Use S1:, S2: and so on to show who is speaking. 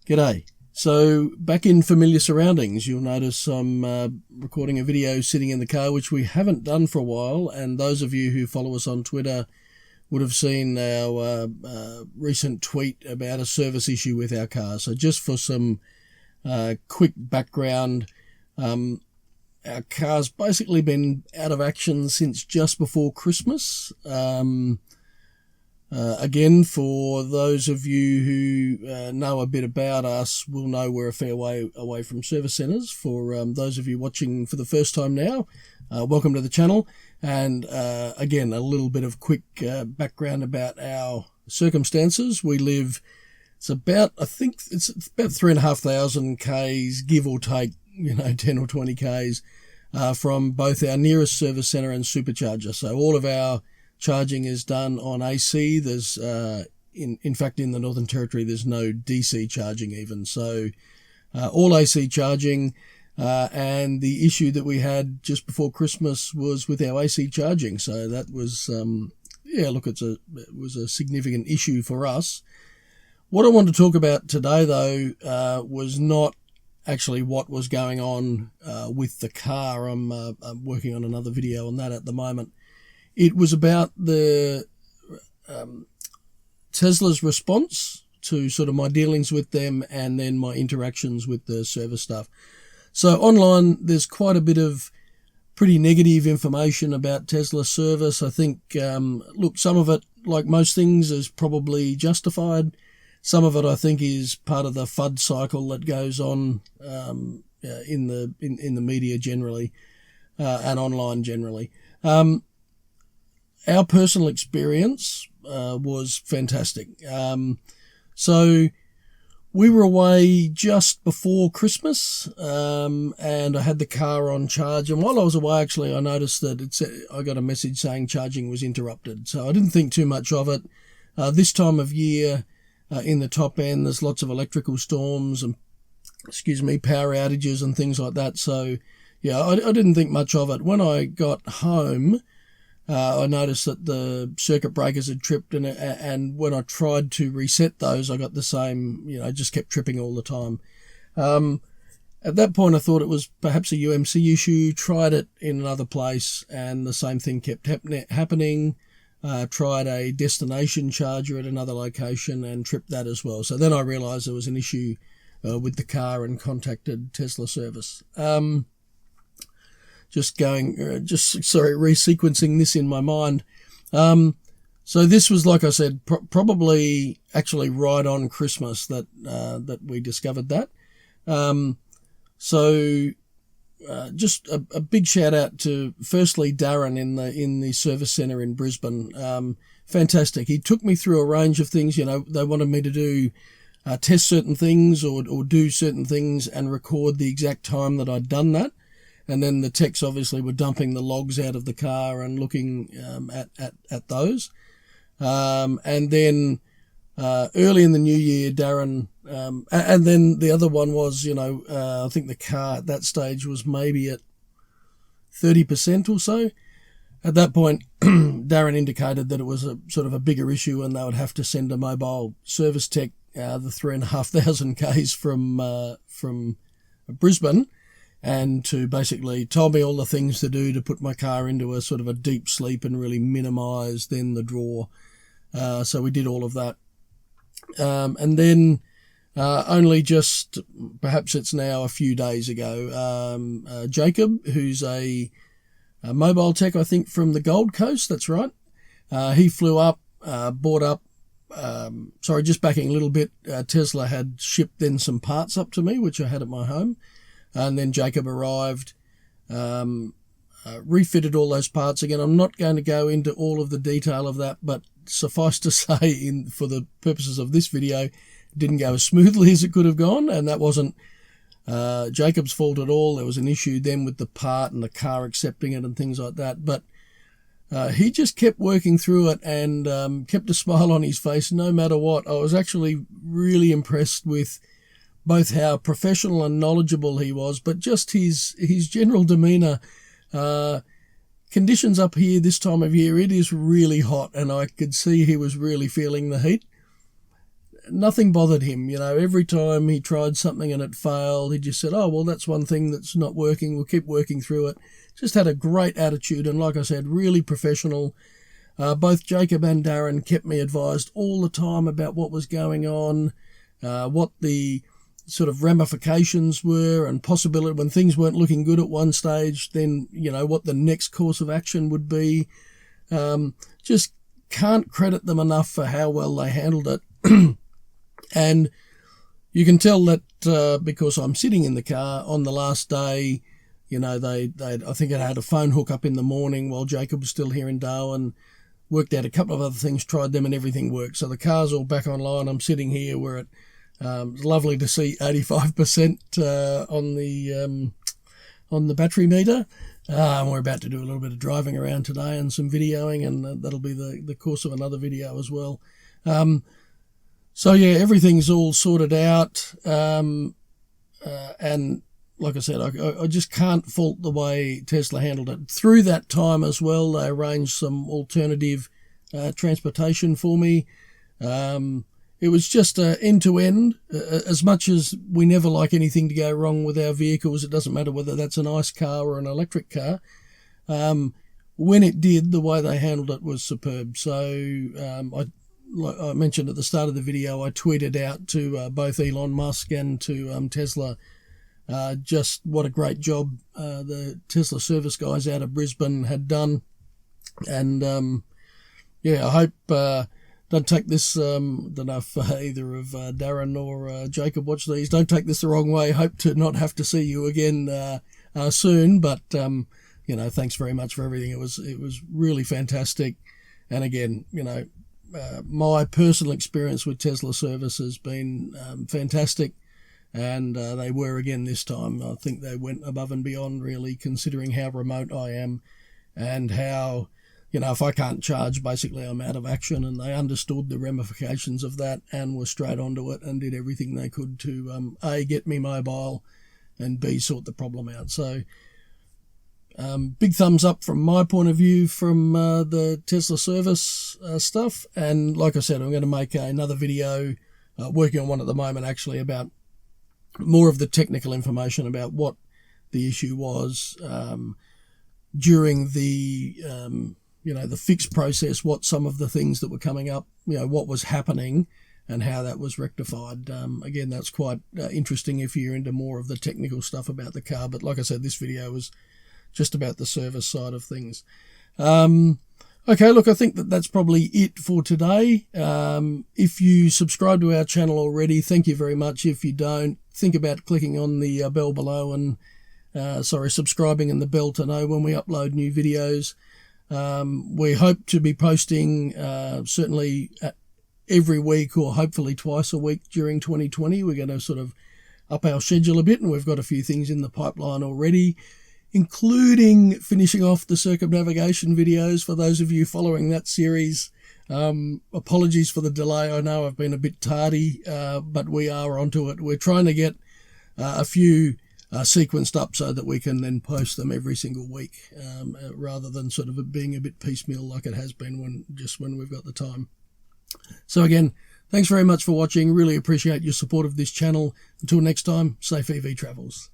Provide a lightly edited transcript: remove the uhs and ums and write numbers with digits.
S1: G'day. So back in familiar surroundings, you'll notice I'm recording a video sitting in the car, which we haven't done for a while. And those of you who follow us on Twitter would have seen our recent tweet about a service issue with our car. So just for some quick background, our car's basically been out of action since just before Christmas. Again, for those of you who know a bit about us, will know we're a fair way away from service centres. For those of you watching for the first time now, welcome to the channel. And again, a little bit of quick background about our circumstances. We live, I think it's about 3,500 Ks, give or take, 10 or 20 Ks from both our nearest service centre and supercharger. So all of our charging is done on AC. There's, in fact, in the Northern Territory, there's no DC charging even. So all AC charging. And the issue that we had just before Christmas was with our AC charging. So that was, it was a significant issue for us. What I wanted to talk about today, though, was not actually what was going on with the car. I'm working on another video on that at the moment. It was about the Tesla's response to sort of my dealings with them and then my interactions with the service staff. So online, there's quite a bit of pretty negative information about Tesla service. I think, look, some of it, like most things, is probably justified. Some of it, I think, is part of the FUD cycle that goes on in the media generally and online generally. Our personal experience was fantastic. So we were away just before Christmas, and I had the car on charge. And while I was away, actually, I noticed that I got a message saying charging was interrupted. So I didn't think too much of it. This time of year, in the top end, there's lots of electrical storms and, power outages and things like that. So, yeah, I didn't think much of it. When I got home, I noticed that the circuit breakers had tripped, and when I tried to reset those, I got the same, just kept tripping all the time. At that point, I thought it was perhaps a UMC issue, tried it in another place, and the same thing kept happening. Tried a destination charger at another location and tripped that as well. So then I realised there was an issue with the car and contacted Tesla service. Resequencing this in my mind. So this was, like I said, probably actually right on Christmas that we discovered that. Just a big shout out to, firstly, Darren in the service centre in Brisbane. Fantastic. He took me through a range of things. They wanted me to do test certain things or do certain things and record the exact time that I'd done that. And then the techs obviously were dumping the logs out of the car and looking at those. And then early in the new year, Darren, and then the other one was, I think the car at that stage was maybe at 30% or so. At that point, Darren indicated that it was a sort of a bigger issue and they would have to send a mobile service tech, the 3,500 Ks from Brisbane, and to basically told me all the things to do to put my car into a sort of a deep sleep and really minimise then the draw. So we did all of that. And then only just, perhaps it's now a few days ago, Jacob, who's a mobile tech, I think, from the Gold Coast, that's right. He flew up, bought up, just backing a little bit, Tesla had shipped then some parts up to me, which I had at my home. And then Jacob arrived, refitted all those parts again. I'm not going to go into all of the detail of that, but suffice to say, for the purposes of this video, it didn't go as smoothly as it could have gone, and that wasn't Jacob's fault at all. There was an issue then with the part and the car accepting it and things like that. But he just kept working through it and kept a smile on his face no matter what. I was actually really impressed with both how professional and knowledgeable he was, but just his general demeanour. Conditions up here this time of year, it is really hot, and I could see he was really feeling the heat. nothing bothered him. Every time he tried something and it failed, he just said, oh, well, that's one thing that's not working. We'll keep working through it. Just had a great attitude. And like I said, really professional. Both Jacob and Darren kept me advised all the time about what was going on, what the sort of ramifications were and possibility when things weren't looking good at one stage, then, what the next course of action would be. Just can't credit them enough for how well they handled it. And you can tell that because I'm sitting in the car on the last day, I think I had a phone hook up in the morning while Jacob was still here in Darwin, worked out a couple of other things, tried them, and everything worked. So the car's all back online. I'm sitting here. We're at it's lovely to see 85% on the battery meter. We're about to do a little bit of driving around today and some videoing, and that'll be the course of another video as well. So yeah, everything's all sorted out, and like I said, I just can't fault the way Tesla handled it. Through that time as well, they arranged some alternative transportation for me. It was just end-to-end. As much as we never like anything to go wrong with our vehicles, it doesn't matter whether that's an ICE car or an electric car. When it did, the way they handled it was superb. So like I mentioned at the start of the video, I tweeted out to both Elon Musk and to Tesla just what a great job the Tesla service guys out of Brisbane had done. And I hope... don't take this, don't know if either of Darren or Jacob watch these. Don't take this the wrong way. Hope to not have to see you again soon. But, thanks very much for everything. It was really fantastic. And again, my personal experience with Tesla service has been fantastic. And they were again this time. I think they went above and beyond, really, considering how remote I am and how... if I can't charge, basically I'm out of action, and they understood the ramifications of that and were straight onto it and did everything they could to, A, get me mobile, and B, sort the problem out. So big thumbs up from my point of view from the Tesla service stuff. And like I said, I'm going to make another video, working on one at the moment actually, about more of the technical information about what the issue was during the... the fix process, what some of the things that were coming up, what was happening and how that was rectified. Again, that's quite interesting if you're into more of the technical stuff about the car. But like I said, this video was just about the service side of things. Okay, look, I think that's probably it for today. If you subscribe to our channel already, thank you very much. If you don't, think about clicking on the bell below and, subscribing and the bell to know when we upload new videos. We hope to be posting certainly every week or hopefully twice a week during 2020. We're going to sort of up our schedule a bit, and we've got a few things in the pipeline already, including finishing off the circumnavigation videos for those of you following that series. Apologies for the delay. I know I've been a bit tardy, but we are onto it. We're trying to get a few sequenced up so that we can then post them every single week, rather than sort of being a bit piecemeal like it has been when we've got the time. So again, thanks very much for watching. Really appreciate your support of this channel. Until next time, safe EV travels.